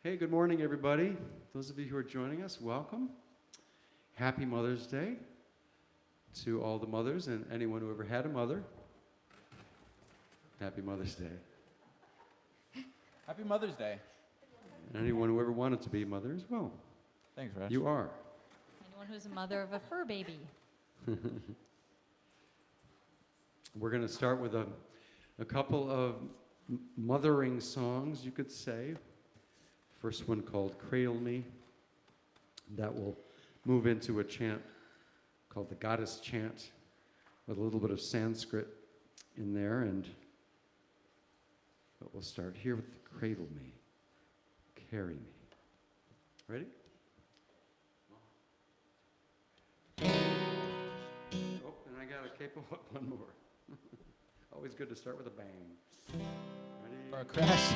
Hey, good morning, everybody. Those of you who are joining us, welcome. Happy Mother's Day to all the mothers and anyone who ever had a mother. Happy Mother's Day. Happy Mother's Day. And anyone who ever wanted to be a mother as well. Thanks, Raj. You are. Anyone who's a mother of a fur baby. We're going to start with a couple of mothering songs, you could say. First one called Cradle Me. That will move into a chant called the Goddess Chant with a little bit of Sanskrit in there. But we'll start here with Cradle Me, Carry Me. Ready? Oh, and I got a capable one more. Always good to start with a bang. Ready? Or a crash.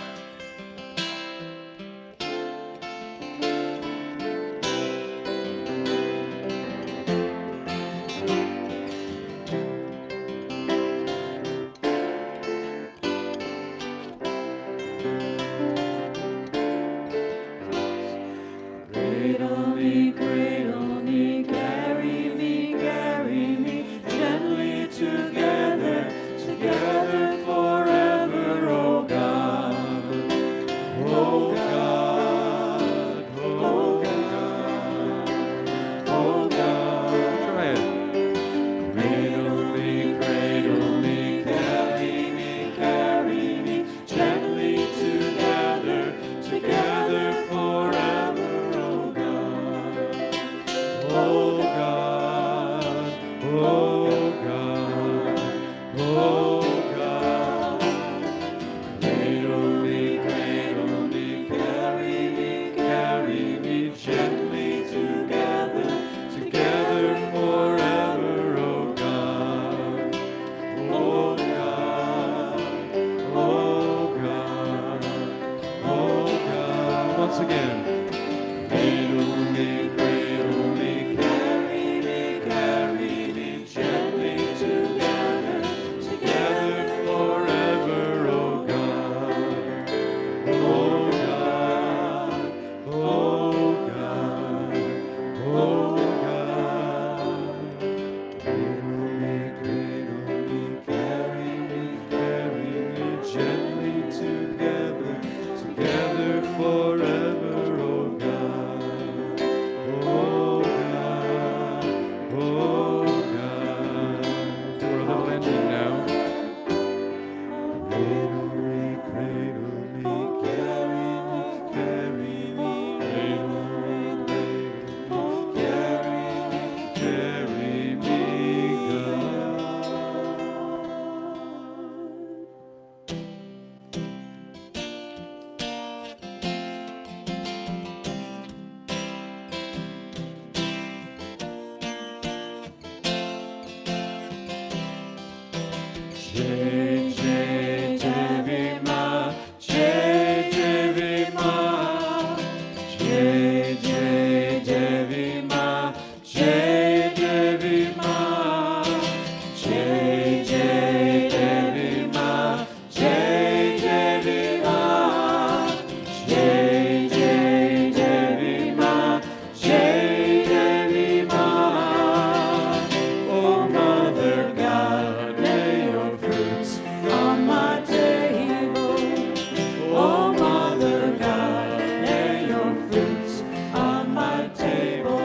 Table.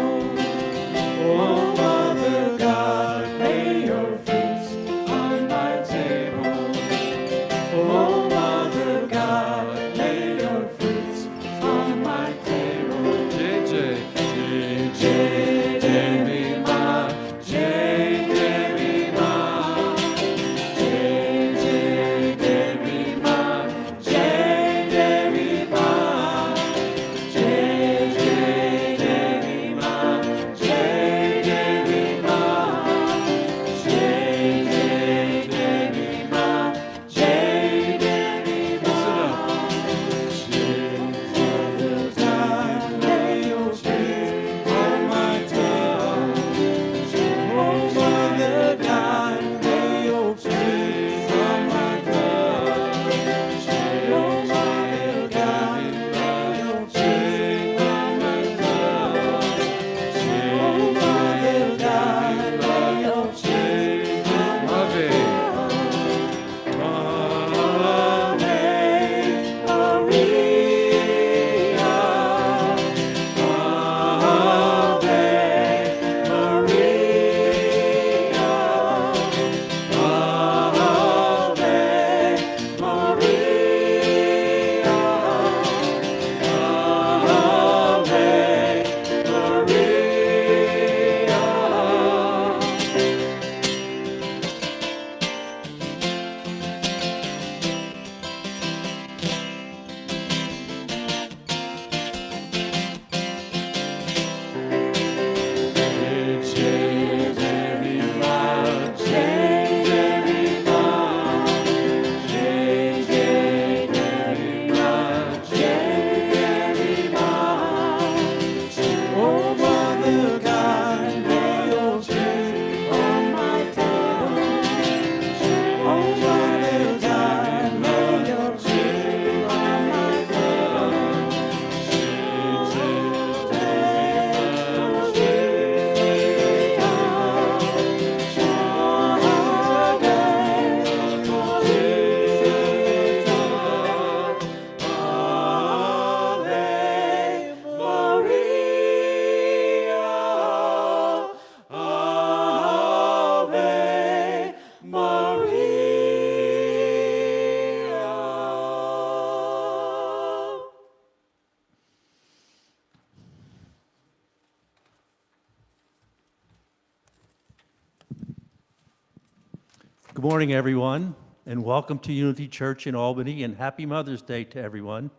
Good morning, everyone, and welcome to Unity Church in Albany, and happy Mother's Day to everyone.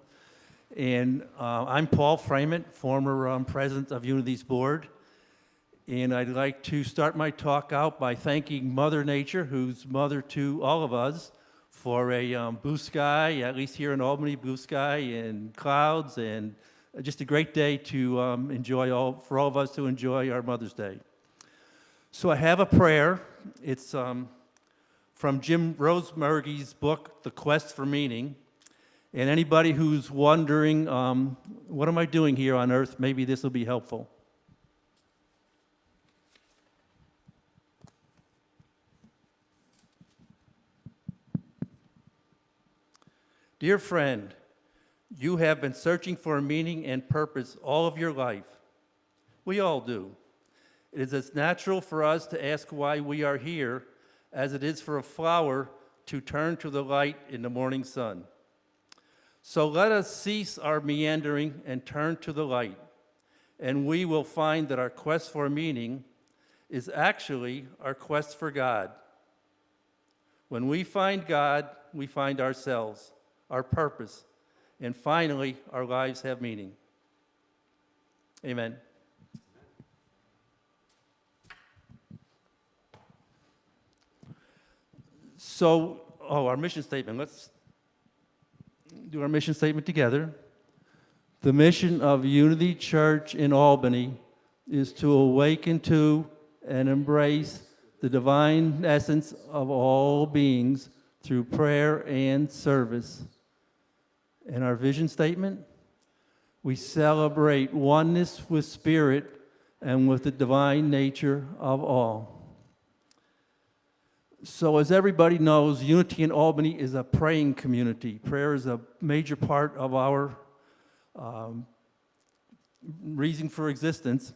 And I'm Paul Framant, former president of Unity's board, and I'd like to start my talk out by thanking Mother Nature, who's mother to all of us, for a blue sky, at least here in Albany, blue sky and clouds, and just a great day to enjoy for all of us to enjoy our Mother's Day. So I have a prayer. It's from Jim Rosemergy's book, The Quest for Meaning. And anybody who's wondering, what am I doing here on earth, maybe this will be helpful. Dear friend, you have been searching for meaning and purpose all of your life. We all do. It is as natural for us to ask why we are here as it is for a flower to turn to the light in the morning sun. So let us cease our meandering and turn to the light, and we will find that our quest for meaning is actually our quest for God. When we find God, we find ourselves, our purpose, and finally, our lives have meaning. Amen. So, our mission statement. Let's do our mission statement together. The mission of Unity Church in Albany is to awaken to and embrace the divine essence of all beings through prayer and service. And our vision statement, we celebrate oneness with Spirit and with the divine nature of all. So as everybody knows, Unity in Albany is a praying community. Prayer is a major part of our reason for existence.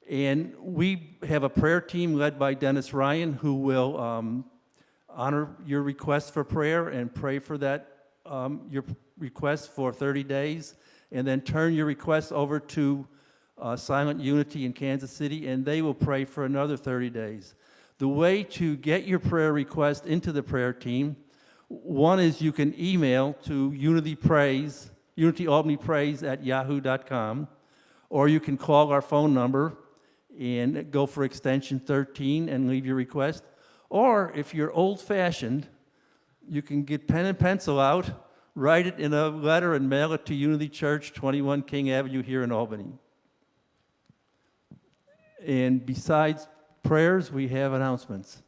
And we have a prayer team led by Dennis Ryan, who will honor your request for prayer and pray for that, your request for 30 days, and then turn your request over to Silent Unity in Kansas City, and they will pray for another 30 days. The way to get your prayer request into the prayer team, one is you can email to unityalbanypraise@yahoo.com, or you can call our phone number and go for extension 13 and leave your request. Or if you're old-fashioned, you can get pen and pencil out, write it in a letter and mail it to Unity Church, 21 King Avenue here in Albany. And besides prayers, we have announcements.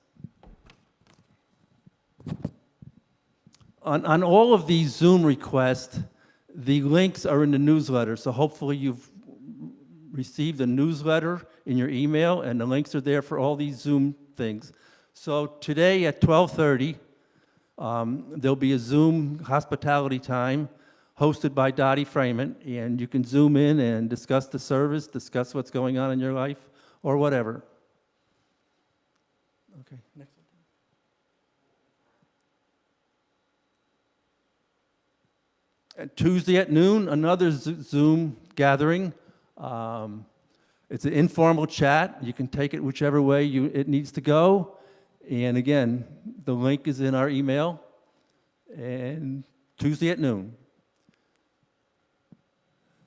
On all of these Zoom requests, the links are in the newsletter, so hopefully you've received a newsletter in your email, and the links are there for all these Zoom things. So today at 12:30, there'll be a Zoom hospitality time hosted by Dottie Framant, and you can Zoom in and discuss the service, discuss what's going on in your life, or whatever. Okay, next one. And Tuesday at noon, another Zoom gathering. It's an informal chat. You can take it whichever way it needs to go. And again, the link is in our email. And Tuesday at noon.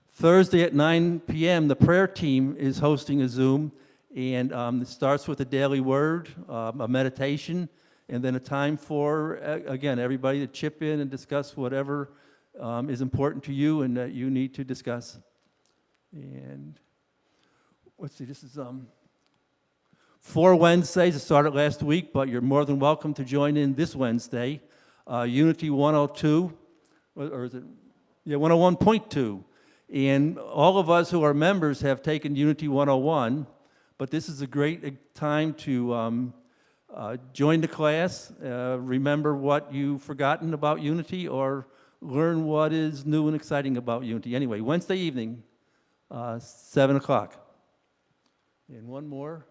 Thursday at 9 p.m., the prayer team is hosting a Zoom. And it starts with a daily word, a meditation, and then a time for, again, everybody to chip in and discuss whatever is important to you and that you need to discuss. And let's see, this is 4 Wednesdays. It started last week, but you're more than welcome to join in this Wednesday. Unity 102, or is it? Yeah, 101.2. And all of us who are members have taken Unity 101. But this is a great time to join the class, remember what you've forgotten about Unity, or learn what is new and exciting about Unity. Anyway, Wednesday evening, 7 o'clock. And one more,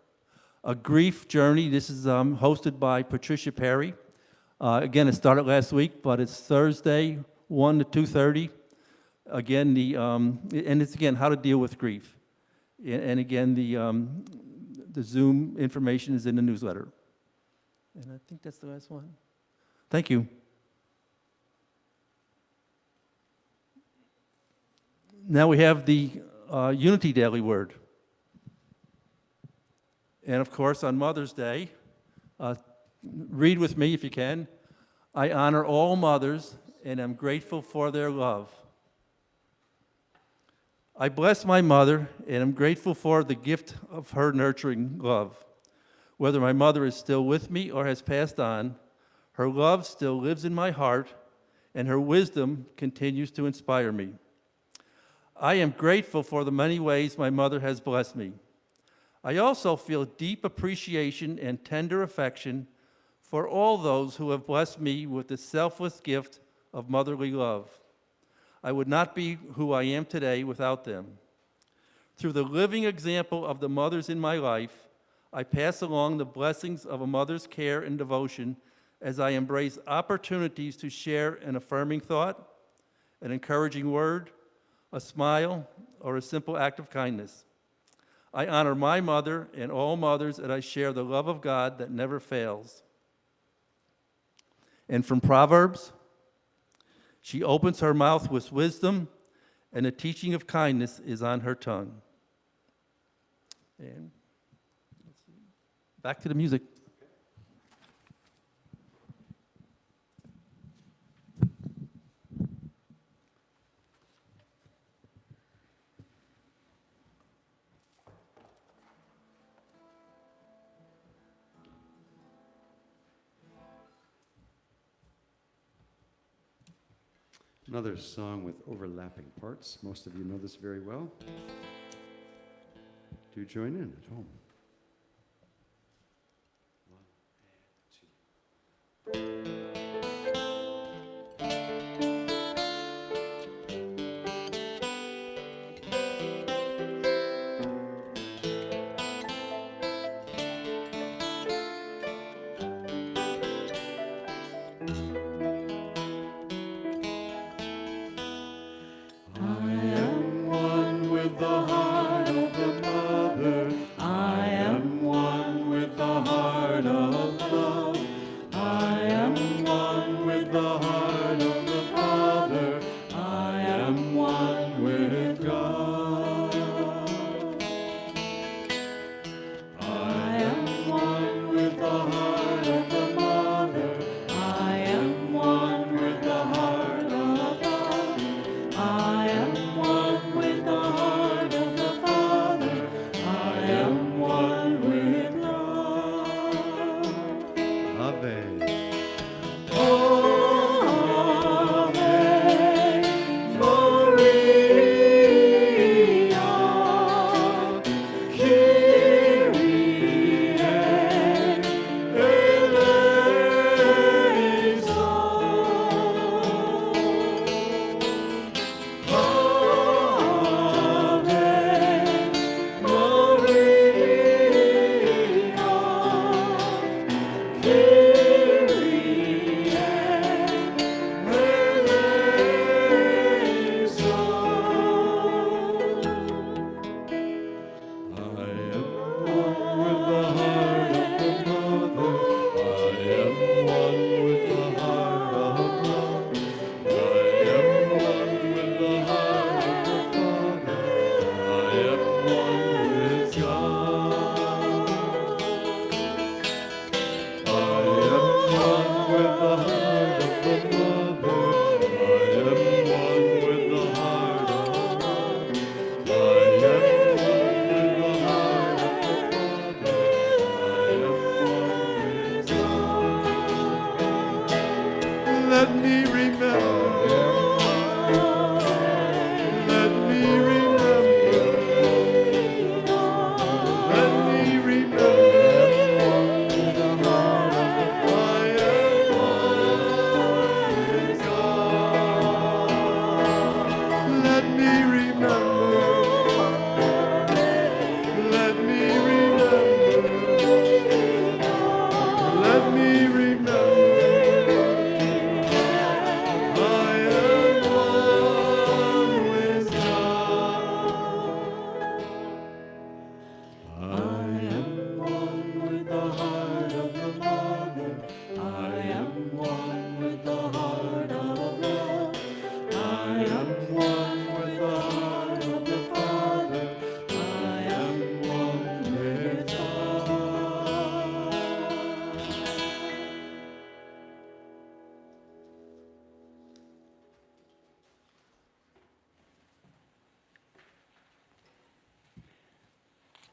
a grief journey. This is hosted by Patricia Perry. Again, it started last week, but it's Thursday, 1 to 2:30. Again, and it's again how to deal with grief. And again, the Zoom information is in the newsletter. And I think that's the last one. Thank you. Now we have the Unity Daily Word. And of course, on Mother's Day, read with me if you can. I honor all mothers and am grateful for their love. I bless my mother and am grateful for the gift of her nurturing love. Whether my mother is still with me or has passed on, her love still lives in my heart, and her wisdom continues to inspire me. I am grateful for the many ways my mother has blessed me. I also feel deep appreciation and tender affection for all those who have blessed me with the selfless gift of motherly love. I would not be who I am today without them. Through the living example of the mothers in my life, I pass along the blessings of a mother's care and devotion as I embrace opportunities to share an affirming thought, an encouraging word, a smile, or a simple act of kindness. I honor my mother and all mothers, and I share the love of God that never fails. And from Proverbs, she opens her mouth with wisdom, and the teaching of kindness is on her tongue. And back to the music. Another song with overlapping parts. Most of you know this very well. Do join in at home. I am one with the heart of the mother. I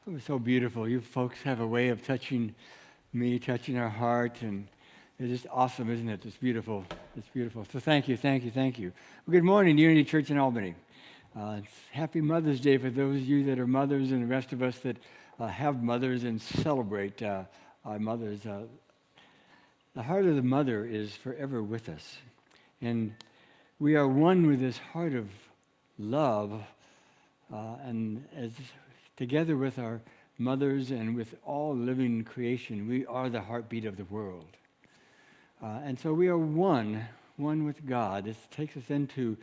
It was so beautiful. You folks have a way of touching me, touching our heart, and it's just awesome, isn't it? It's beautiful. It's beautiful. So thank you, thank you, thank you. Well, good morning, Unity Church in Albany. It's Happy Mother's Day for those of you that are mothers and the rest of us that have mothers and celebrate our mothers. The heart of the mother is forever with us. And we are one with this heart of love, and as together with our mothers and with all living creation, we are the heartbeat of the world. And so we are one with God. This takes us into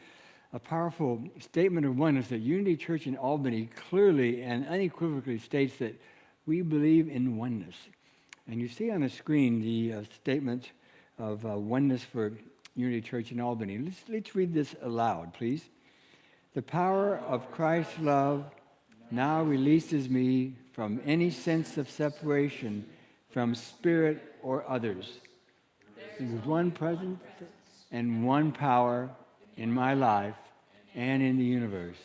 a powerful statement of oneness that Unity Church in Albany clearly and unequivocally states that we believe in oneness. And you see on the screen the statement of oneness for Unity Church in Albany. Let's read this aloud, please. The power of Christ's love now releases me from any sense of separation from spirit or others. There is one presence and one power in my life and in the universe.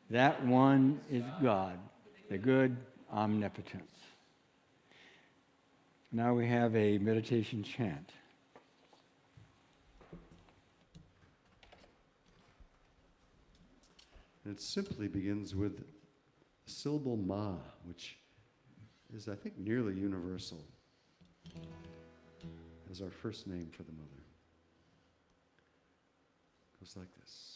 That one is God, the good omnipotence. Now we have a meditation chant. It simply begins with the syllable ma, which is, I think, nearly universal as our first name for the mother. It goes like this.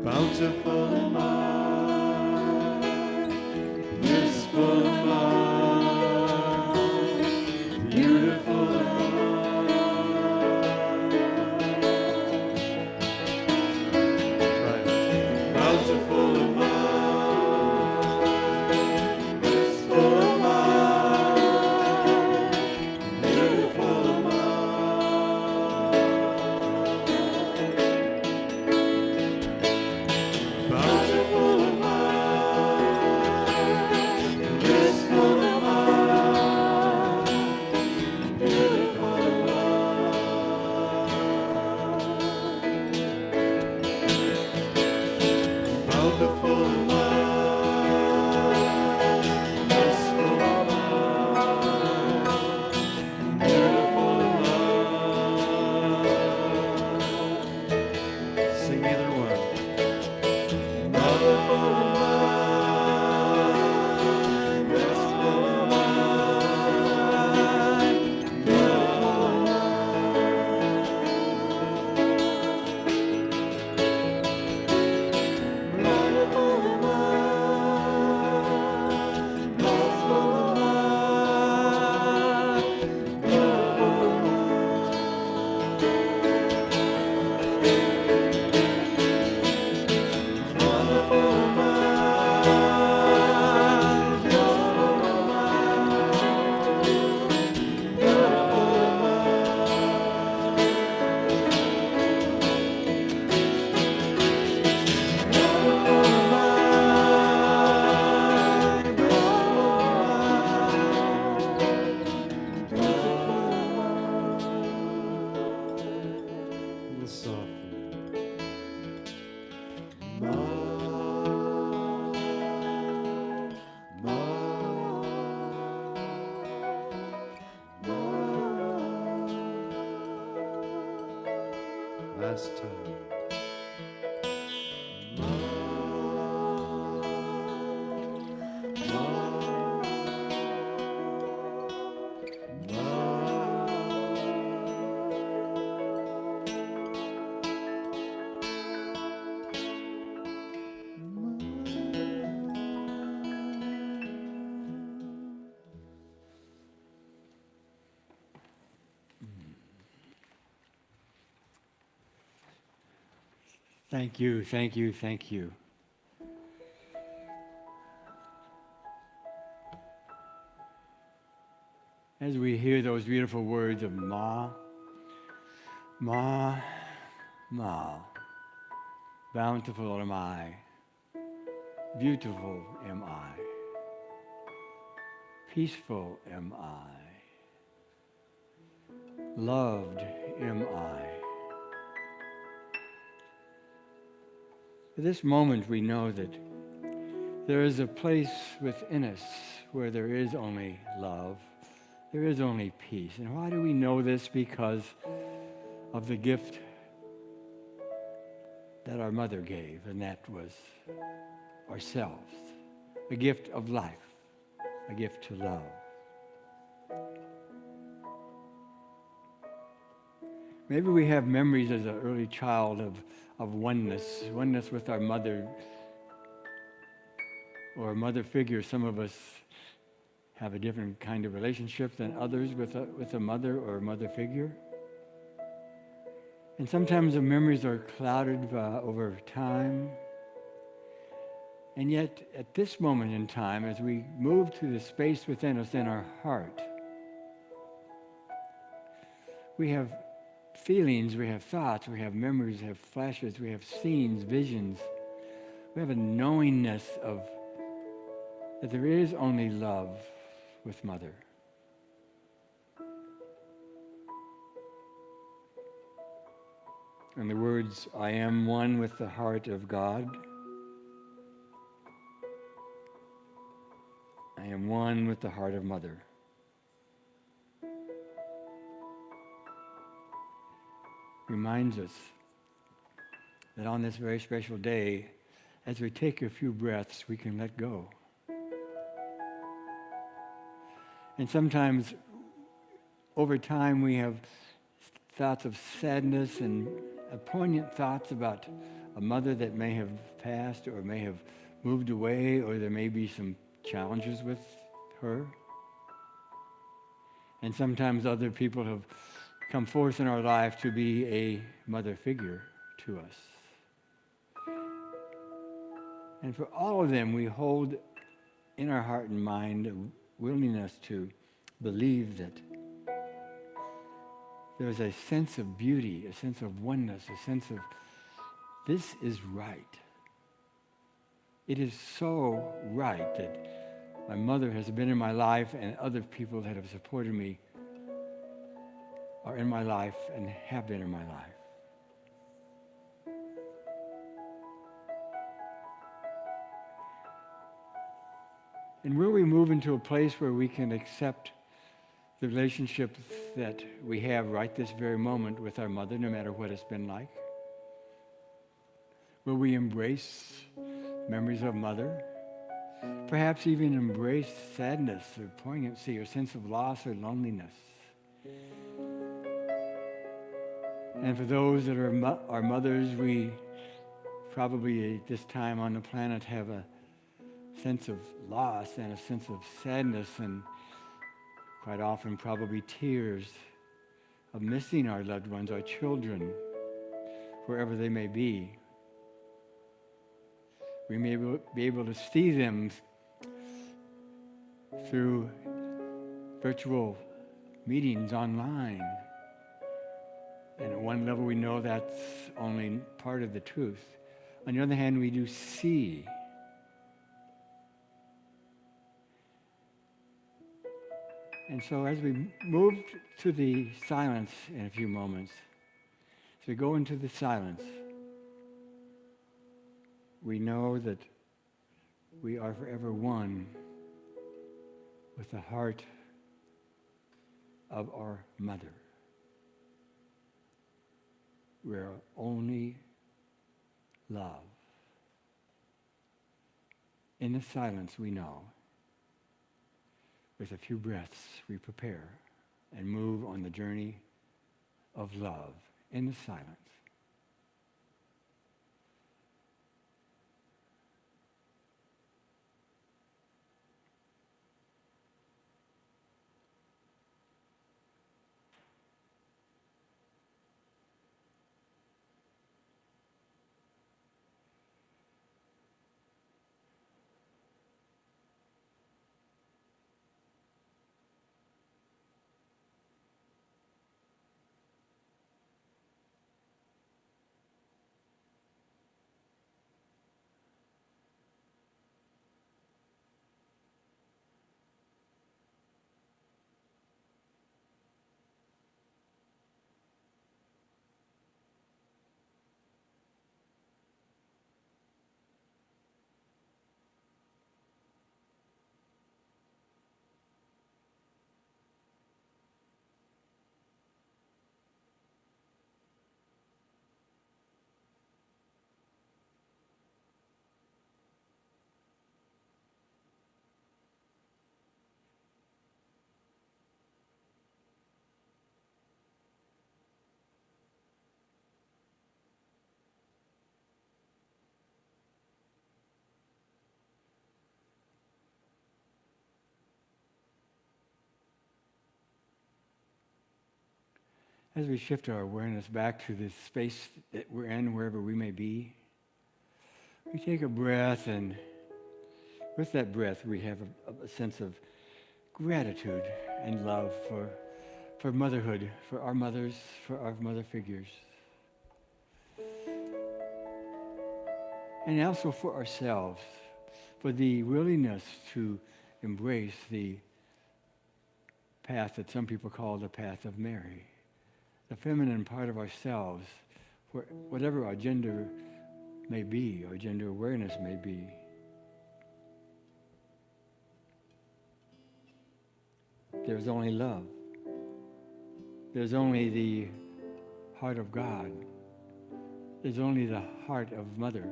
Bountiful mom, blissful mom, beautiful mom. Right. Bountiful mom, blissful mom, beautiful mom. Bountiful Thank you, thank you, thank you. As we hear those beautiful words of Ma, Ma, Ma, bountiful am I, beautiful am I, peaceful am I, loved am I. At this moment we know that there is a place within us where there is only love, there is only peace. And why do we know this? Because of the gift that our mother gave, and that was ourselves, a gift of life, a gift to love. Maybe we have memories as an early child of oneness with our mother or a mother figure. Some of us have a different kind of relationship than others with a mother or a mother figure. And sometimes the memories are clouded over time. And yet, at this moment in time, as we move to the space within us in our heart, we have feelings, we have thoughts, we have memories, we have flashes, we have scenes, visions. We have a knowingness of that there is only love with Mother. And the words, I am one with the heart of God. I am one with the heart of Mother. Reminds us that on this very special day, as we take a few breaths, we can let go. And sometimes, over time, we have thoughts of sadness and poignant thoughts about a mother that may have passed or may have moved away, or there may be some challenges with her. And sometimes other people have come forth in our life to be a mother figure to us. And for all of them, we hold in our heart and mind a willingness to believe that there's a sense of beauty, a sense of oneness, a sense of this is right. It is so right that my mother has been in my life and other people that have supported me are in my life and have been in my life. And will we move into a place where we can accept the relationship that we have right this very moment with our mother, no matter what it's been like? Will we embrace memories of mother? Perhaps even embrace sadness or poignancy or sense of loss or loneliness? And for those that are our mothers, we probably at this time on the planet have a sense of loss and a sense of sadness, and quite often probably tears of missing our loved ones, our children, wherever they may be. We may be able to see them through virtual meetings online. And at one level we know that's only part of the truth. On the other hand, we do see. And so as we move to the silence in a few moments, as we go into the silence, we know that we are forever one with the heart of our mother. We are only love. In the silence, we know. With a few breaths, we prepare and move on the journey of love in the silence. as we shift our awareness back to this space that we're in, wherever we may be, we take a breath, and with that breath, we have a sense of gratitude and love for motherhood, for our mothers, for our mother figures. And also for ourselves, for the willingness to embrace the path that some people call the path of Mary, the feminine part of ourselves, whatever our gender may be, or gender awareness may be. There's only love. There's only the heart of God. There's only the heart of Mother.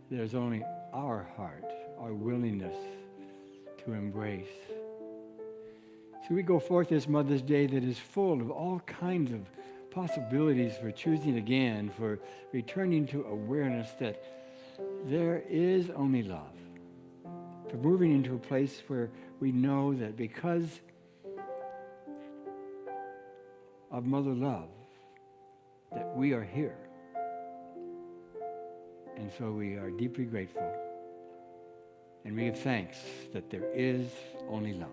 There's only our heart, our willingness to embrace. So we go forth this Mother's Day that is full of all kinds of possibilities for choosing again, for returning to awareness that there is only love, for moving into a place where we know that because of mother love, that we are here. And so we are deeply grateful. And we give thanks that there is only love.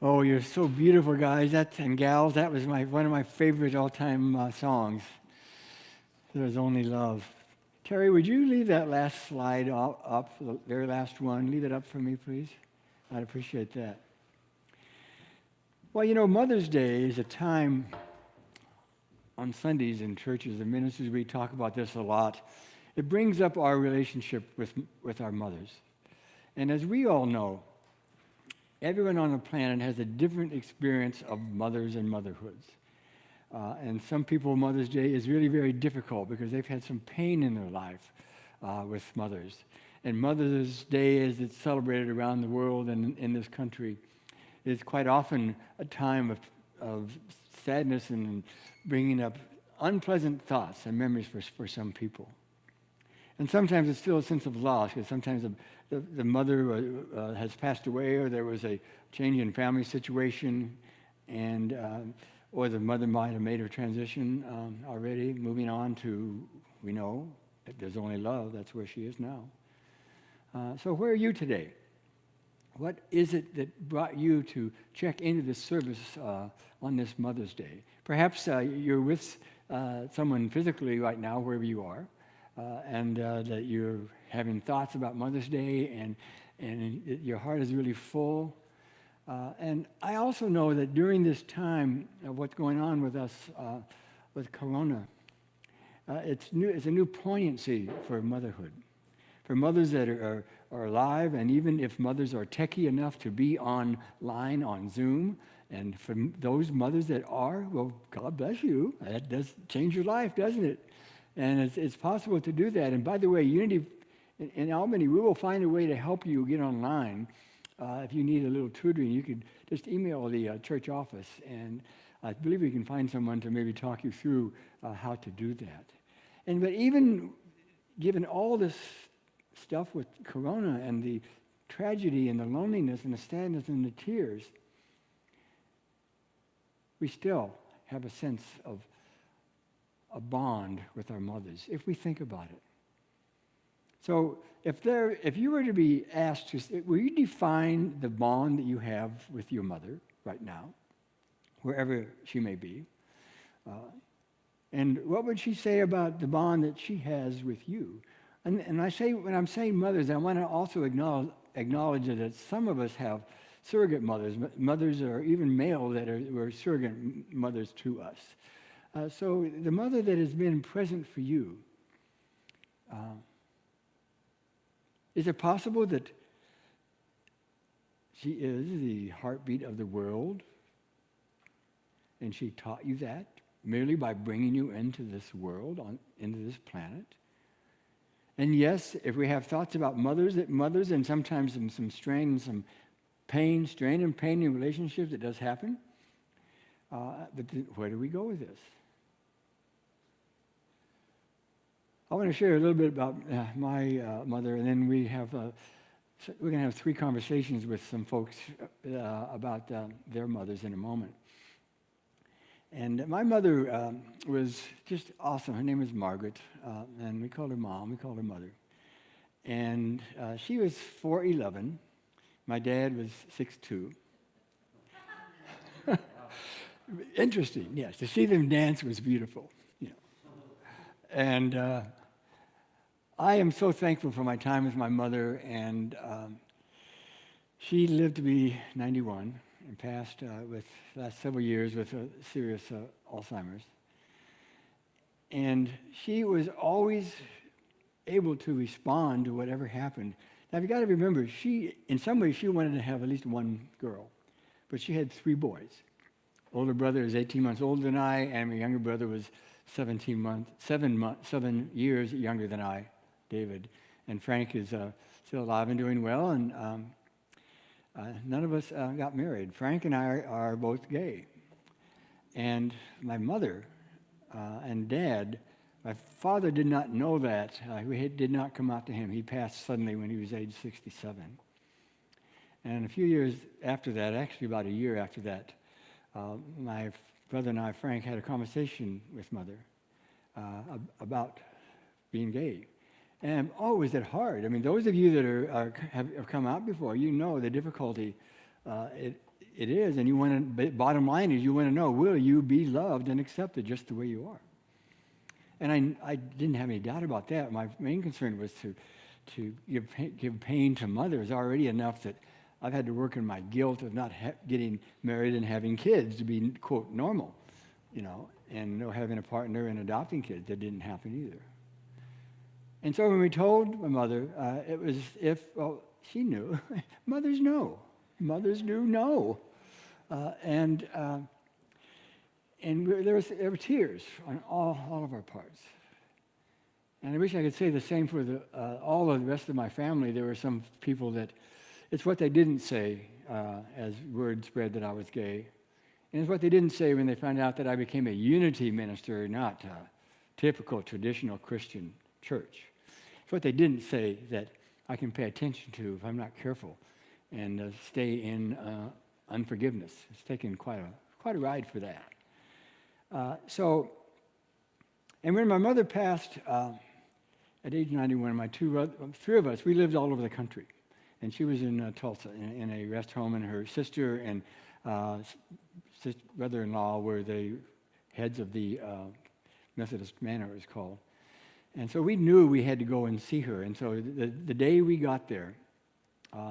Oh, you're so beautiful, guys and gals. That was one of my favorite all-time songs. There's only love. Terry, would you leave that last slide up, the very last one? Leave it up for me, please. I'd appreciate that. Well, you know, Mother's Day is a time on Sundays in churches and ministries, we talk about this a lot. It brings up our relationship with our mothers. And as we all know, everyone on the planet has a different experience of mothers and motherhoods. And some people, Mother's Day is really very difficult because they've had some pain in their life with mothers. And Mother's Day, as it's celebrated around the world and in this country, is quite often a time of sadness and bringing up unpleasant thoughts and memories for some people. And sometimes it's still a sense of loss, because sometimes the mother has passed away, or there was a change in family situation, and or the mother might have made her transition already, moving on to, we know, if there's only love, that's where she is now. So where are you today? What is it that brought you to check into this service on this Mother's Day? Perhaps you're with someone physically right now, wherever you are, and that you're having thoughts about Mother's Day, and your heart is really full. And I also know that during this time of what's going on with us with Corona, it's a new poignancy for motherhood. For mothers that are alive, and even if mothers are techie enough to be online on Zoom, and for those mothers that are, well, God bless you. That does change your life, doesn't it? And it's possible to do that. And by the way, Unity in Albany, we will find a way to help you get online. If you need a little tutoring, you could just email the church office, and I believe we can find someone to maybe talk you through how to do that. But even given all this stuff with Corona and the tragedy and the loneliness and the sadness and the tears, we still have a sense of a bond with our mothers, if we think about it. So if you were to be asked will you define the bond that you have with your mother right now, wherever she may be? And what would she say about the bond that she has with you? And when I'm saying mothers, I want to also acknowledge that some of us have surrogate mothers. Mothers are even male that were surrogate mothers to us. So the mother that has been present for you, is it possible that she is the heartbeat of the world, and she taught you that merely by bringing you into this world, into this planet? And yes, if we have thoughts about mothers and sometimes some strain and some pain in relationships, it does happen. But where do we go with this? I want to share a little bit about my mother, and then we're going to have 3 conversations with some folks about their mothers in a moment. And my mother was just awesome. Her name was Margaret, and we called her Mom. We called her Mother. And she was 4'11". My dad was 6'2". Interesting, yes. To see them dance was beautiful. And I am so thankful for my time with my mother, and she lived to be 91 and passed with last several years with serious Alzheimer's. And she was always able to respond to whatever happened. Now, you've got to remember, in some ways, she wanted to have at least one girl, but she had 3 boys. Older brother is 18 months older than I, and my younger brother was 7 years younger than I, David. And Frank is still alive and doing well, and none of us got married. Frank and I are both gay. And my mother and dad, my father did not know that. He did not come out to him. He passed suddenly when he was age 67. And a few years after that, actually about a year after that, my brother and I, Frank, had a conversation with Mother about being gay. And was that hard? I mean, those of you that have come out before, you know the difficulty it is. And bottom line is, you want to know, will you be loved and accepted just the way you are? And I didn't have any doubt about that. My main concern was to give pain to mothers already enough that I've had to work in my guilt of not getting married and having kids to be, quote, normal, and having a partner and adopting kids. That didn't happen either. And so when we told my mother, it was she knew. Mothers know. Mothers do know. And there were tears on all of our parts. And I wish I could say the same for all of the rest of my family. There were some people that it's what they didn't say as word spread that I was gay. And it's what they didn't say when they found out that I became a unity minister, not a typical traditional Christian church. It's what they didn't say that I can pay attention to if I'm not careful and stay in unforgiveness. It's taken quite a ride for that. And when my mother passed at age 91, 3 of us, we lived all over the country. and she was in Tulsa in a rest home, and her sister and brother-in-law were the heads of the Methodist Manor, it was called. And so we knew we had to go and see her. And so the day we got there,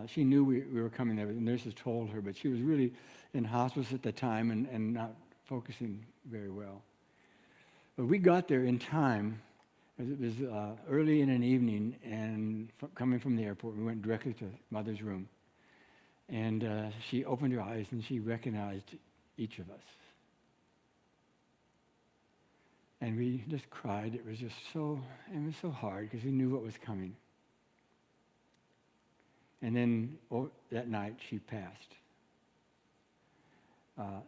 she knew we were coming there. The nurses told her, but she was really in hospice at the time and not focusing very well. But we got there in time. It was early in an evening, and coming from the airport, we went directly to Mother's room. And she opened her eyes, and she recognized each of us. And we just cried. It was so hard because we knew what was coming. And then that night she passed.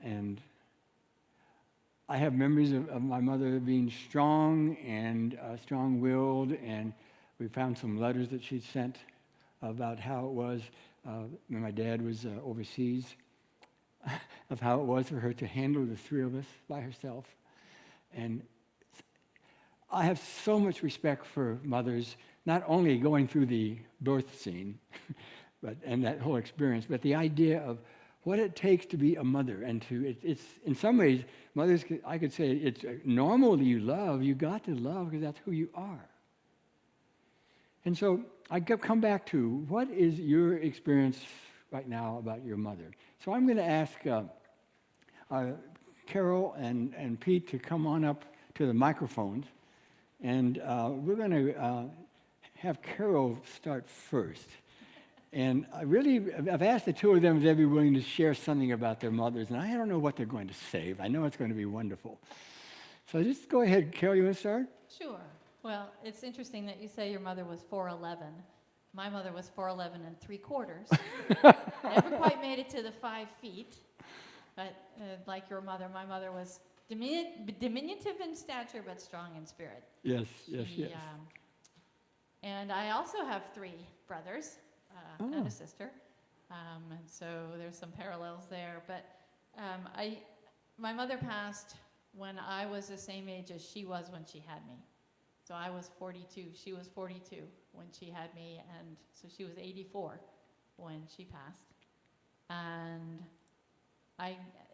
And I have memories of my mother being strong and strong-willed, and we found some letters that she'd sent about how it was when my dad was overseas, of how it was for her to handle the three of us by herself. And I have so much respect for mothers, not only going through the birth scene and that whole experience, but the idea of what it takes to be a mother. And it's in some ways, mothers, I could say it's normal that you love. You got to love because that's who you are. And so I come back to, what is your experience right now about your mother? So I'm going to ask Carol and Pete to come on up to the microphones. And we're going to have Carol start first. And I've asked the two of them if they'd be willing to share something about their mothers, and I don't know what they're going to say, but I know it's going to be wonderful. So just go ahead. Carol, you want to start? Sure. Well, it's interesting that you say your mother was 4'11". My mother was 4'11 3/4. Never quite made it to the 5 feet, but like your mother, my mother was diminutive in stature, but strong in spirit. Yes. And I also have 3 brothers and a sister, and so there's some parallels there. But my mother passed when I was the same age as she was when she had me. So I was 42. She was 42 when she had me, and so she was 84 when she passed. And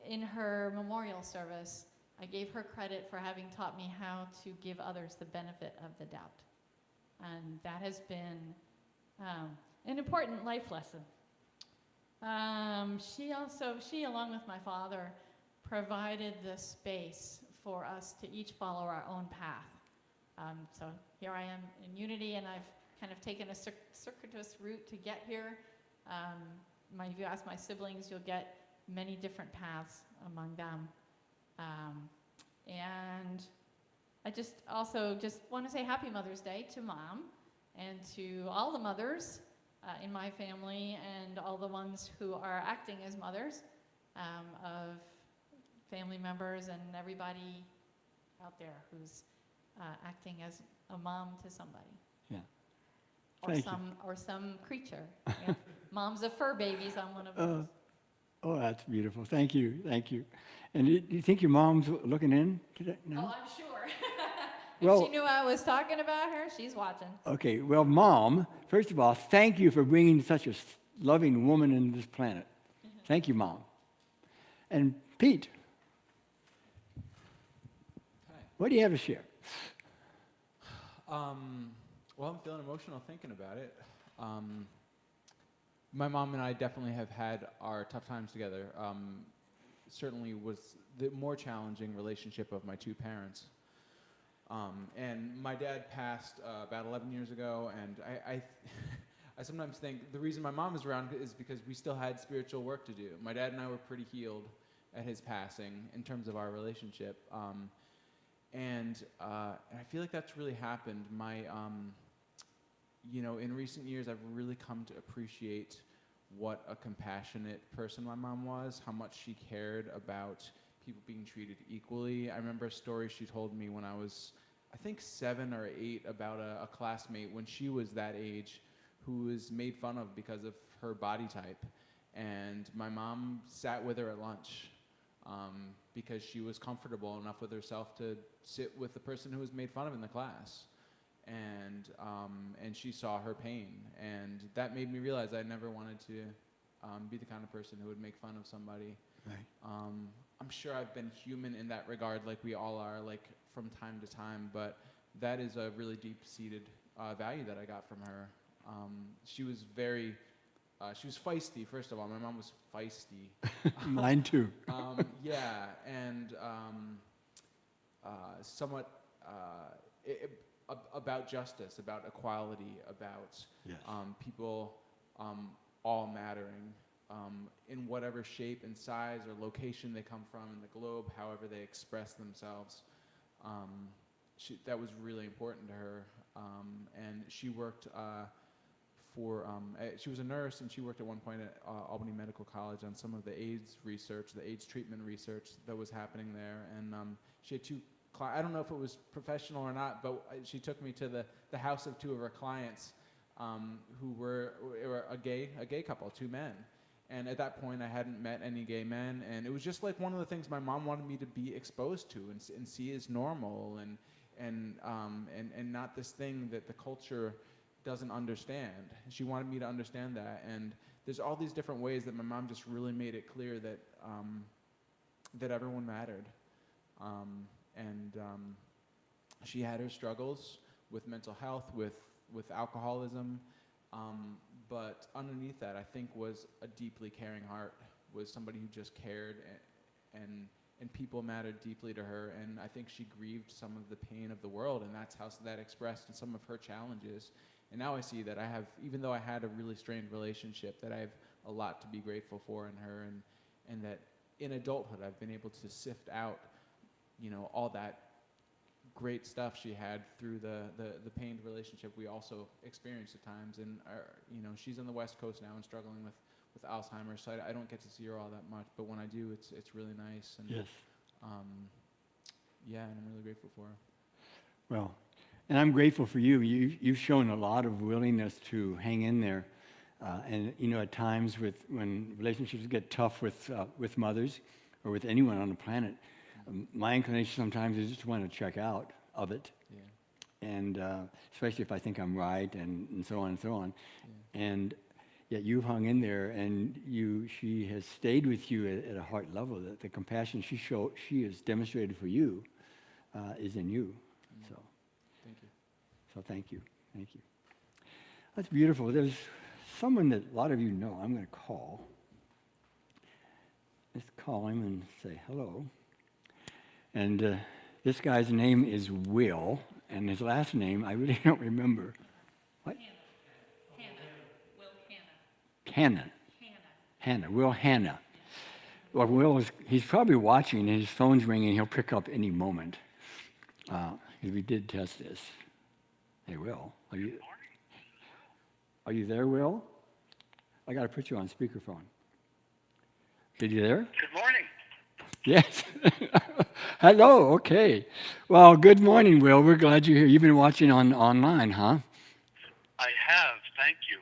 in her memorial service, I gave her credit for having taught me how to give others the benefit of the doubt. And that has been an important life lesson. She, along with my father, provided the space for us to each follow our own path. So here I am in Unity, and I've kind of taken a circuitous route to get here. If you ask my siblings, you'll get many different paths among them. And I just want to say Happy Mother's Day to Mom and to all the mothers in my family and all the ones who are acting as mothers of family members and everybody out there who's acting as a mom to somebody. Yeah. Or some creature. Yeah. Moms of fur babies, I'm one of those. Oh, that's beautiful. Thank you. And do you think your mom's looking in today? No? Oh, I'm sure. Well, if she knew I was talking about her, she's watching. Okay, well, Mom, first of all, thank you for bringing such a loving woman into this planet. Thank you, Mom. And Pete, what do you have to share? Well, I'm feeling emotional thinking about it. My mom and I definitely have had our tough times together. Certainly was the more challenging relationship of my 2 parents. And my dad passed about 11 years ago, and I sometimes think the reason my mom is around is because we still had spiritual work to do. My dad and I were pretty healed at his passing in terms of our relationship. And I feel like that's really happened. In recent years, I've really come to appreciate what a compassionate person my mom was, how much she cared about people being treated equally. I remember a story she told me when I was, I think 7 or 8, about a classmate when she was that age who was made fun of because of her body type. And my mom sat with her at lunch because she was comfortable enough with herself to sit with the person who was made fun of in the class. And and she saw her pain, and that made me realize I never wanted to be the kind of person who would make fun of somebody. Right. I'm sure I've been human in that regard, like we all are, like from time to time, but that is a really deep-seated value that I got from her. She was she was feisty, first of all. My mom was feisty. Mine too. Yeah, and somewhat about justice, about equality, about Yes. people all mattering in whatever shape and size or location they come from in the globe, however they express themselves. That was really important to her, and she worked she was a nurse, and she worked at one point at Albany Medical College on some of the AIDS research, the AIDS treatment research that was happening there. And she had two, I don't know if it was professional or not, but she took me to the house of two of her clients who were a gay couple, two men. And at that point, I hadn't met any gay men, and it was just like one of the things my mom wanted me to be exposed to and see as normal, and not this thing that the culture doesn't understand. She wanted me to understand that, and there's all these different ways that my mom just really made it clear that that everyone mattered, and she had her struggles with mental health, with alcoholism, but underneath that, I think, was a deeply caring heart, was somebody who just cared, and people mattered deeply to her, and I think she grieved some of the pain of the world, and that's how that expressed in some of her challenges. And now I see that I have, even though I had a really strained relationship, that I have a lot to be grateful for in her, and that in adulthood I've been able to sift out, all that great stuff she had through the pained relationship we also experienced at times. And she's on the West Coast now and struggling with Alzheimer's, so I don't get to see her all that much. But when I do, it's really nice. And Yes. Yeah, and I'm really grateful for her. Well, and I'm grateful for you. You've shown a lot of willingness to hang in there. And at times when relationships get tough with mothers or with anyone on the planet, my inclination sometimes is just to want to check out of it. Yeah. And especially if I think I'm right, and so on and so on. Yeah. And yet you've hung in there, and she has stayed with you at a heart level. That the compassion she has demonstrated for you is in you. So. Thank you. So thank you. That's beautiful. There's someone that a lot of you know I'm going to call. Let's call him and say hello. And this guy's name is Will, and his last name I really don't remember. What? Hannah. Will Hannah. Well, he's probably watching, and his phone's ringing. He'll pick up any moment. We did test this. Hey, Will, are you there, Will? I got to put you on speakerphone. Are you there? Good morning. Yes. Hello, okay. Well, good morning, Will. We're glad you're here. You've been watching online, huh? I have, thank you.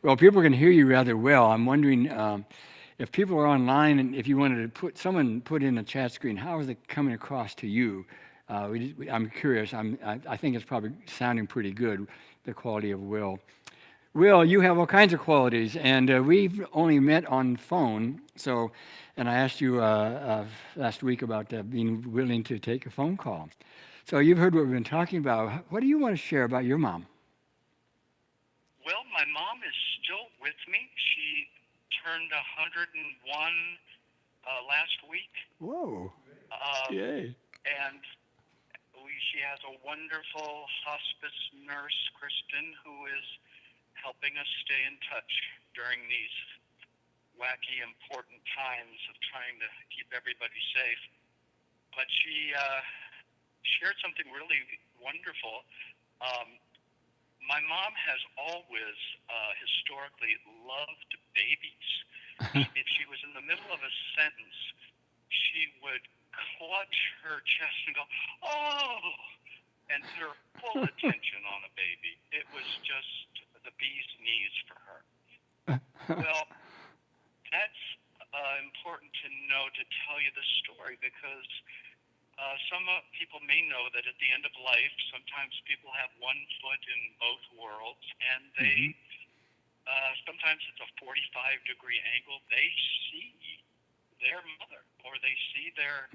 Well, people can hear you rather well. I'm wondering if people are online, and if you wanted to put in a chat screen, how is it coming across to you? I'm curious. I think it's probably sounding pretty good, the quality of Will. Will, you have all kinds of qualities, and we've only met on phone. And I asked you last week about being willing to take a phone call. So you've heard what we've been talking about. What do you want to share about your mom? Well, my mom is still with me. She turned 101 last week. Whoa! Yay! And she has a wonderful hospice nurse, Kristen, who is helping us stay in touch during these wacky, important times of trying to keep everybody safe. But she shared something really wonderful. My mom has always historically loved babies. If she was in the middle of a sentence, she would clutch her chest and go, "Oh!" and put her full attention on a baby. It was just the bee's knees for her. Well, that's important to know, to tell you the story, because some people may know that at the end of life, sometimes people have one foot in both worlds, and they sometimes it's a 45-degree angle. They see their mother, or they see their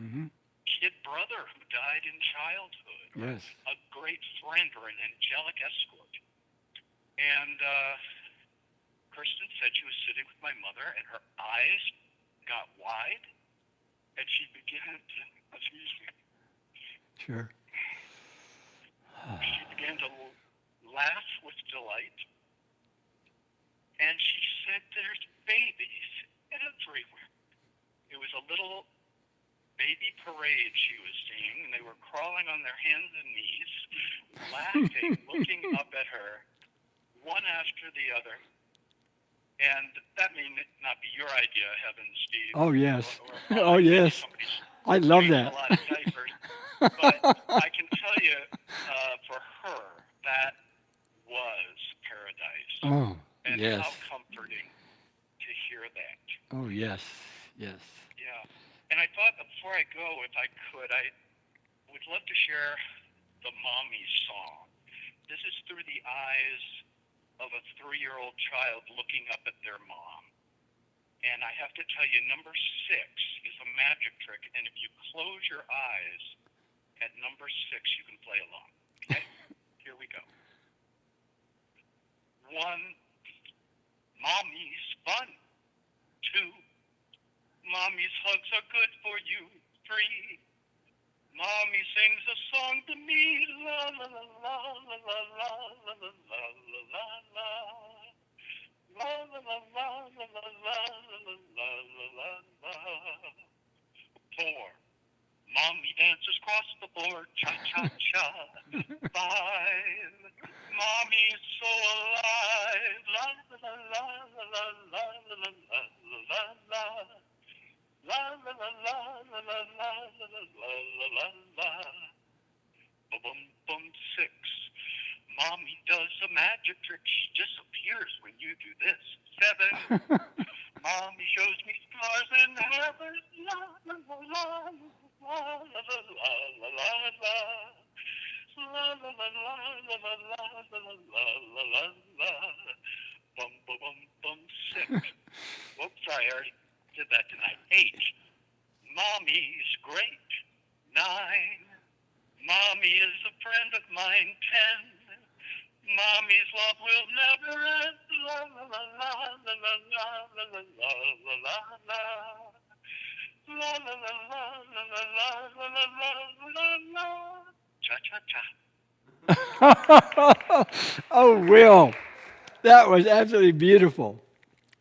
kid brother who died in childhood, or Yes. a great friend, or an angelic escort. And Kristen said she was sitting with my mother, and her eyes got wide, and she began to, Sure. she began to laugh with delight. And she said, "There's babies everywhere." It was a little baby parade she was seeing, and they were crawling on their hands and knees, laughing, looking up at her, one after the other. And that may not be your idea of heaven, Steve. Oh, yes. Or Oh, yes. somebody's I love changed that. a lot of diapers. But I can tell you, for her, that was paradise. Oh, And yes. how comforting to hear that. Oh, yes. Yes. Yeah. And I thought before I go, if I could, I would love to share the Mommy song. This is through the eyes of a 3-year-old child looking up at their mom. And I have to tell you, number 6 is a magic trick. And if you close your eyes at number 6, you can play along. Okay? Here we go. 1, Mommy's fun. 2, Mommy's hugs are good for you. 3, Mommy sings a song to me. La la la la la la la la la la la la. La la la la la la la la la la. 4, Mommy dances across the board. Cha cha cha. 5, Mommy's so alive. La la la la la la la la la la. La la la la la la la la la la la. Boom boom 6. Mommy does a magic trick. She disappears when you do this. 7. Mommy shows me stars in heaven. La la la la la la la la la la la. La la la la la la la la la la la. Boom boom boom boom 6. Whoops, sorry, I already did that tonight. 8. Mommy's great. 9. Mommy is a friend of mine. 10. Mommy's love will never end. La la la la la la la la la la la la. La la la la la la la la la la la. Cha cha cha. Oh, Will, that was absolutely beautiful.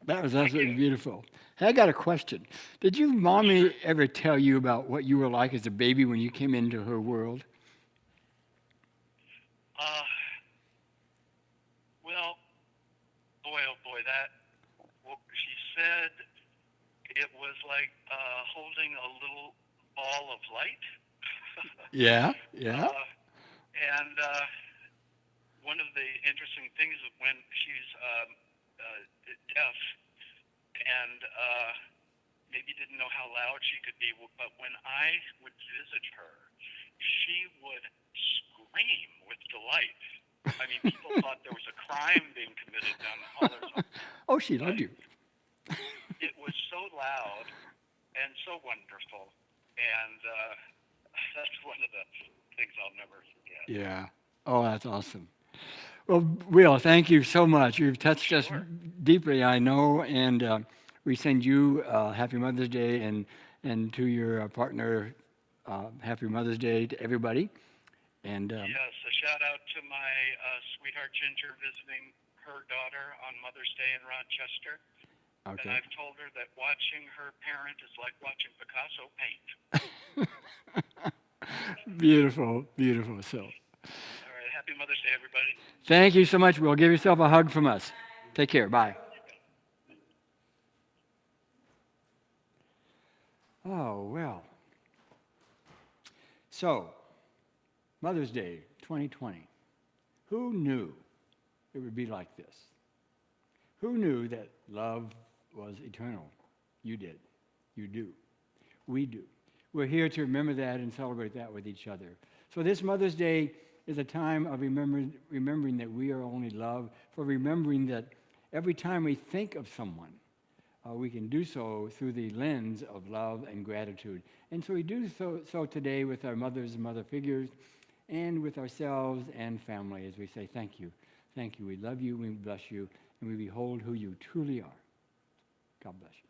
That was absolutely beautiful. Hey, I got a question. Did your mommy ever tell you about what you were like as a baby when you came into her world? Well, boy, oh boy, she said it was like holding a little ball of light. Yeah, yeah. And one of the interesting things is when she's deaf and maybe didn't know how loud she could be, but when I would visit her, she would scream with delight. I mean, people thought there was a crime being committed down the hall or something. Oh, she loved you. It was so loud and so wonderful, and that's one of the things I'll never forget. Yeah. Oh, that's awesome. Well, Will, thank you so much. You've touched us deeply, I know, and we send you Happy Mother's Day, and to your partner, Happy Mother's Day to everybody. And yes, a shout out to my sweetheart Ginger visiting her daughter on Mother's Day in Rochester. okay. And I've told her that watching her parent is like watching Picasso paint. Beautiful, beautiful. So, All right, happy Mother's Day, everybody. thank you so much, Will. Give yourself a hug from us. Take care. Bye. Oh, well. So, Mother's Day 2020. Who knew it would be like this? Who knew that love was eternal? You did. You do. We do. we're here to remember that and celebrate that with each other. So this Mother's Day is a time of remembering that we are only loved, for remembering that every time we think of someone, we can do so through the lens of love and gratitude. And so we do so today with our mothers and mother figures and with ourselves and family as we say, thank you. Thank you. We love you, we bless you, and we behold who you truly are. God bless you.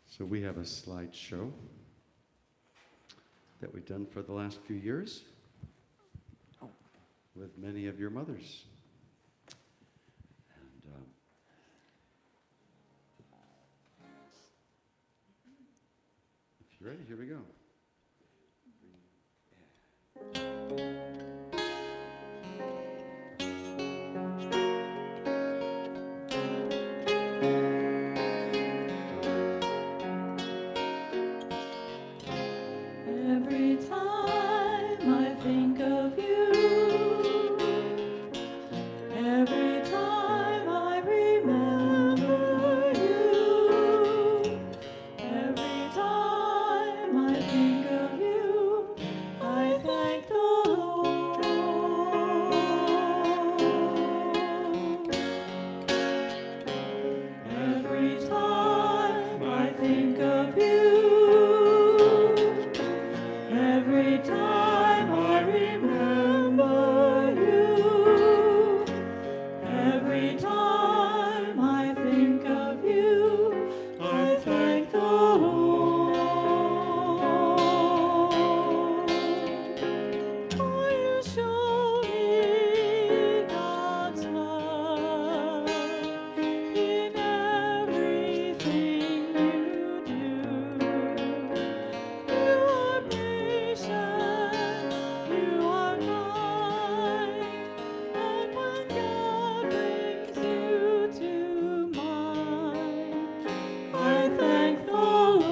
So we have a slideshow that we've done for the last few years with many of your mothers. And if you're ready, here we go. Every time I think of you, every time I remember you, every time I think of you, I thank the Lord. Every time I think of you, every time I remember you, every time I think of you, I thank the Lord. For you show me God's love in everything you do. You are patient, you are kind, and when God brings you to mind, I thank the Lord.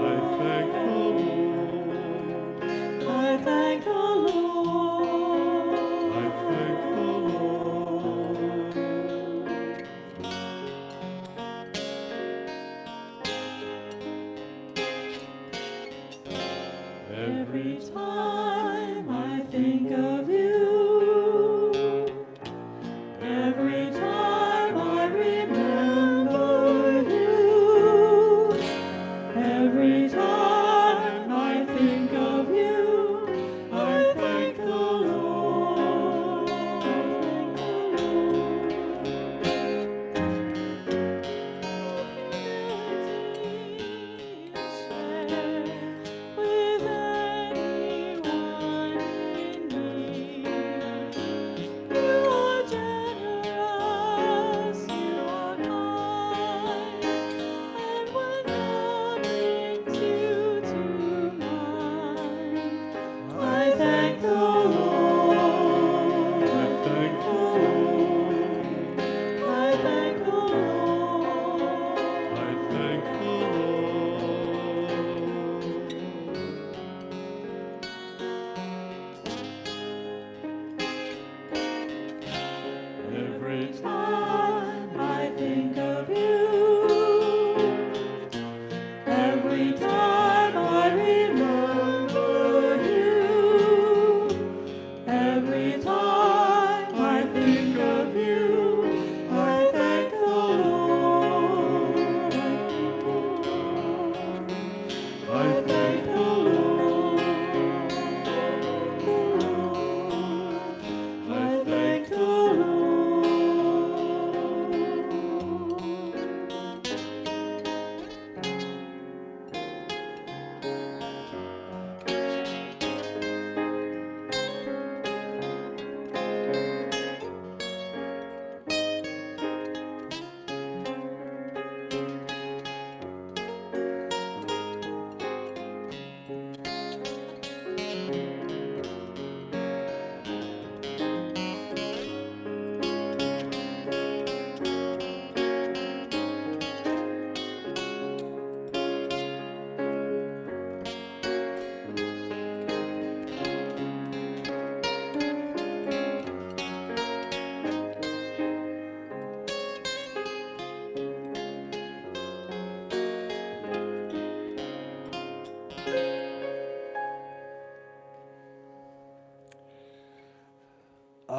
I thank the Lord. I thank the Lord. I thank the Lord. Every time I think of you, every time I remember you, every time I think of you, I thank the Lord. With anyone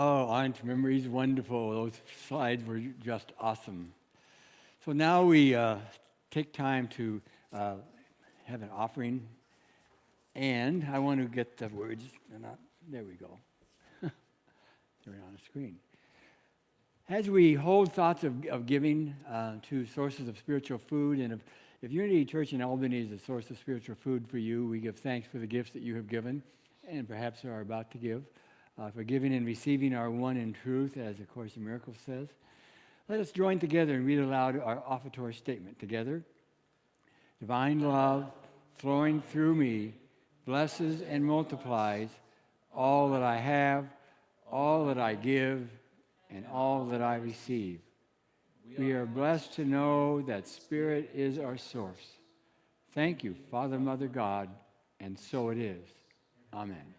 Oh, Aunt Memory's wonderful. Those slides were just awesome. So now we take time to have an offering. And I want to get the words. There we go. They're on the screen. As we hold thoughts of giving to sources of spiritual food, and if Unity Church in Albany is a source of spiritual food for you, we give thanks for the gifts that you have given and perhaps are about to give. For giving and receiving are one in truth, as the Course in Miracles says. Let us join together and read aloud our offertory statement together. Divine love flowing through me blesses and multiplies all that I have, all that I give, and all that I receive. We are blessed to know that Spirit is our source. Thank you, Father, Mother, God, and so it is. Amen.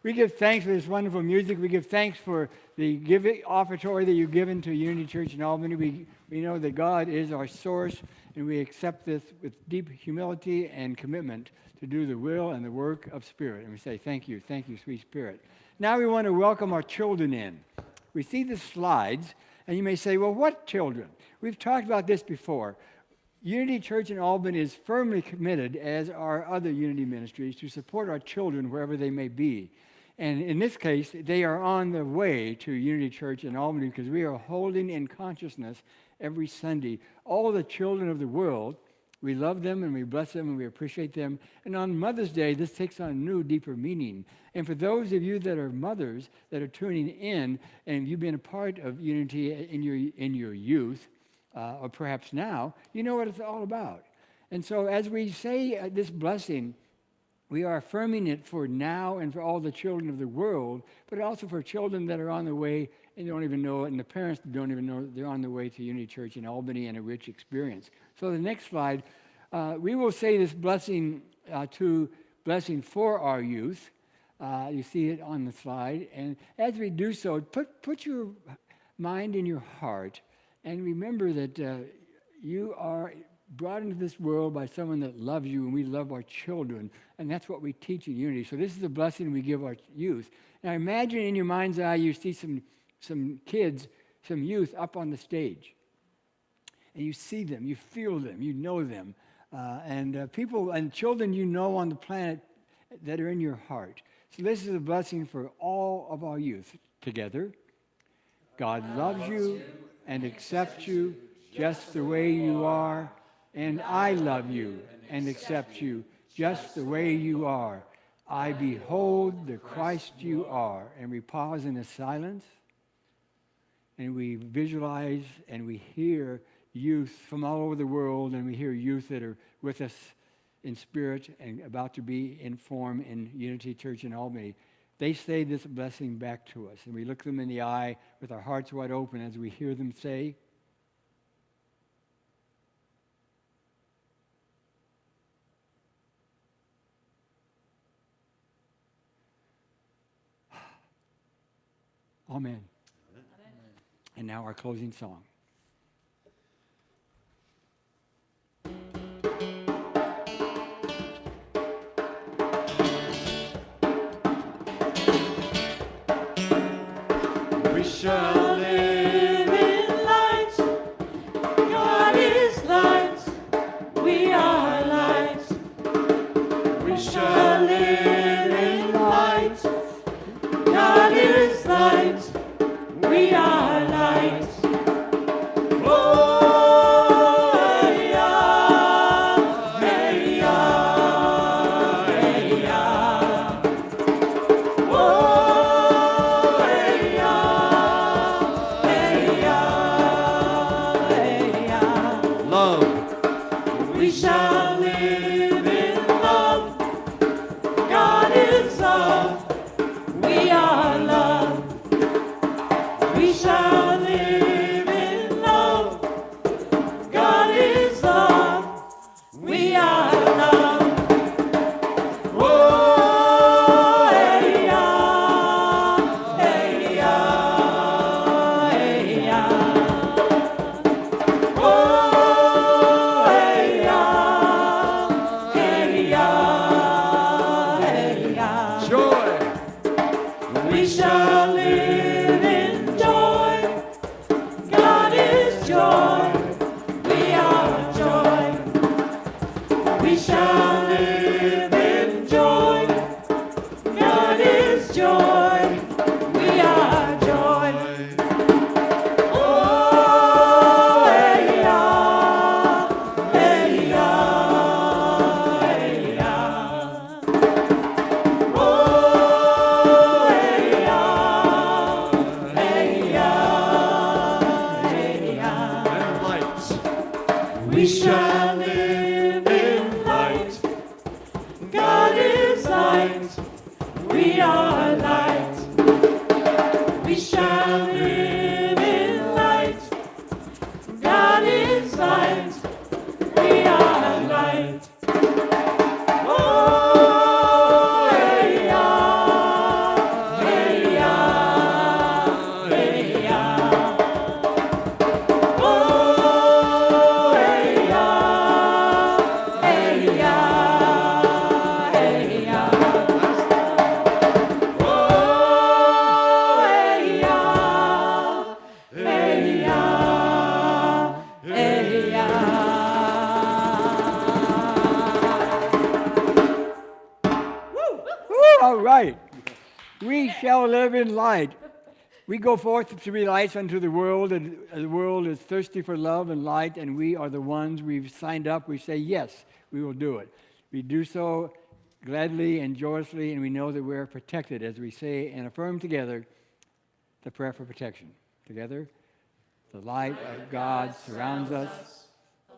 We give thanks for this wonderful music. We give thanks for the offertory that you've given to Unity Church in Albany. We know that God is our source, and we accept this with deep humility and commitment to do the will and the work of Spirit. And we say, thank you, sweet Spirit. Now we want to welcome our children in. We see the slides, and you may say, well, what children? We've talked about this before. Unity Church in Albany is firmly committed, as are other Unity ministries, to support our children wherever they may be. And in this case, they are on the way to Unity Church in Albany because we are holding in consciousness every Sunday all the children of the world. We love them and we bless them and we appreciate them. And on Mother's Day, this takes on a new, deeper meaning. And for those of you that are mothers that are tuning in and you've been a part of Unity in your youth, or perhaps now, you know what it's all about. And so as we say this blessing, we are affirming it for now and for all the children of the world, but also for children that are on the way and don't even know it, and the parents don't even know they're on the way to Unity Church in Albany and a rich experience. So the next slide, we will say this blessing for our youth. You see it on the slide. And as we do so, put your mind in your heart and remember that you are brought into this world by someone that loves you, and we love our children, and that's what we teach in Unity. So this is a blessing we give our youth. Now imagine in your mind's eye you see some kids, some youth up on the stage, and you see them, you feel them, you know them, and people and children you know on the planet that are in your heart. So this is a blessing for all of our youth. Together, God loves you and accepts you just the way you are, and I love you and accept you just the way you are. I behold the Christ you are. And we pause in the silence, and we visualize and we hear youth from all over the world, and we hear youth that are with us in spirit and about to be in form in Unity Church in Albany. They say this blessing back to us, and we look them in the eye with our hearts wide open as we hear them say, Amen. And now our closing song. We shall live in light. God is light. We are light. We shall live in light. God is light. We are light. Oh, yeah, hey, yeah, hey, yeah. Oh, hey, yeah, hey, yeah, hey, yeah. love. We shall live in love. God is love. We are love. We shall live in love. God is love. We are love. Oh, hey, yeah, hey, yeah, hey, yeah. Oh, hey, yeah, hey, yeah, hey, yeah. Joy. We shall live in joy. God is joy. We are joy. We shall live in joy. God is joy. We are joy. Oh, hey, yeah, hey, yeah, hey, yeah. Oh, hey, yeah, hey, yeah, hey, yeah. And lights. We shall live in light. God is light. We are light. We shall live in light. God is light. We are light. Oh, hey, yeah, hey, yeah, hey, yeah. Oh, hey, yeah, hey, yeah, hey, yeah. Oh, hey, yeah, hey, yeah, hey, yeah. All right. We shall live in light. We go forth to be lights unto the world, and the world is thirsty for love and light, and we are the ones we've signed up. We say, yes, we will do it. We do so gladly and joyously, and we know that we're protected as we say and affirm together the prayer for protection. Together, the light of God surrounds us.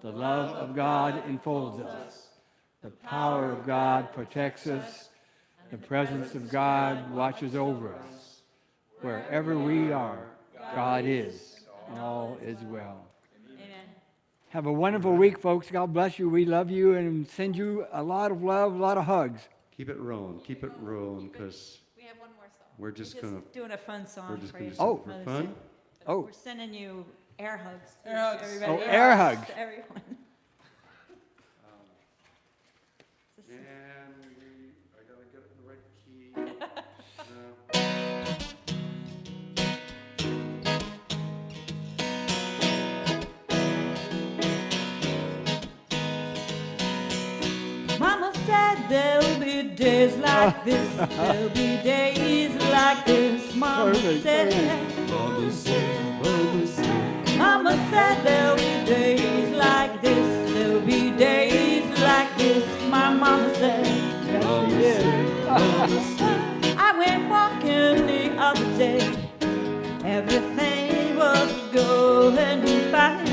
The love of God enfolds us. The power of God protects us. The presence of God watches over us. Wherever we are, God is, and all is well. Amen. Have a wonderful week, folks. God bless you. We love you and send you a lot of love, a lot of hugs. Keep it rolling, because We have one more song. we're just going to Doing a fun song we're just for going you. to do something Mother's for fun. Day. Oh. We're sending you air hugs. to Air hugs. Everybody. Oh, air hugs. to everyone. And I got to get it in the right key. No. Mama said there'll be days like this. There'll be days like this. Mama Perfect, said. Mama said, Mama said. Mama said there'll be days like this. There'll be days like this. My mama said. Mama said, Mama said. I went walking the other day. Everything was going fine.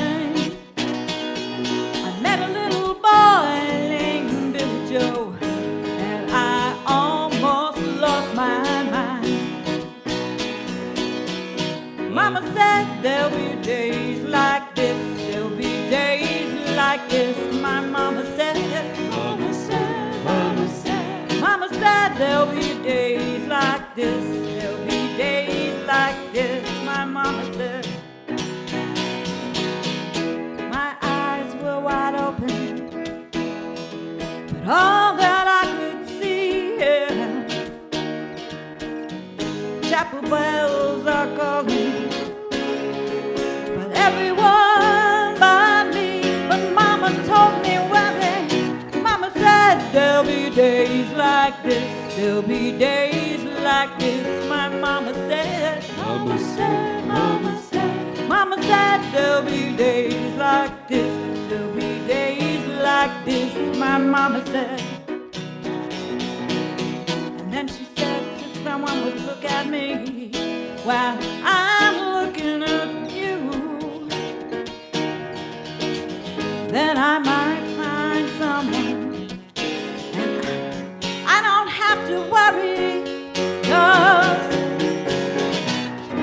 I met a little boy named Billy Joe, and I almost lost my mind. Mama said there'll be days like this. There'll be days like this. My mama said. Mama said. Mama said. Mama said there'll be days like this. There'll be days like this. My mama said. My eyes were wide open, but all that I could see, yeah, chapel bells are calling, but everyone but me. But mama told me one thing. Mama said there'll be days like this. There'll be days like this. My mama said. Mama said. Mama said. Mama said there'll be days like this. There'll be days like this. My mama said. And then she said to someone would look at me while I'm looking at you. Then I might find someone, and I don't have to worry, 'cause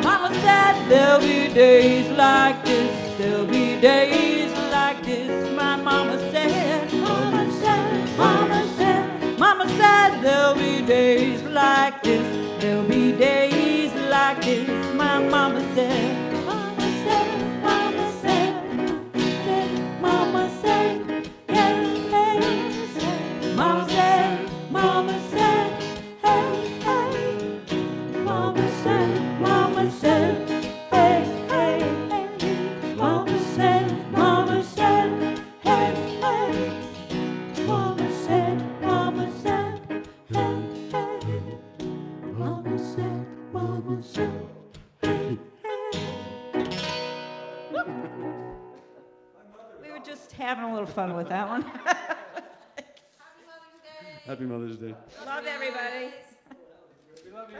Mama said there'll be days like this. There'll be days like this. My mama said. Mama said. Mama said. Mama said there'll be days like this. There'll be days like this. My mama said. Mama said. Mama said. Mama said. Yeah, yeah. Mama said. Mama said. Hey, hey. Mama said. Mama said. Hey, hey, hey. Mama said. Mama said. Hey, hey. Mama said. Mama said. Hey, hey. Mama said. Mama said. Hey, hey. We were just having a little fun with that one. Happy Mother's Day. Love everybody. We love you.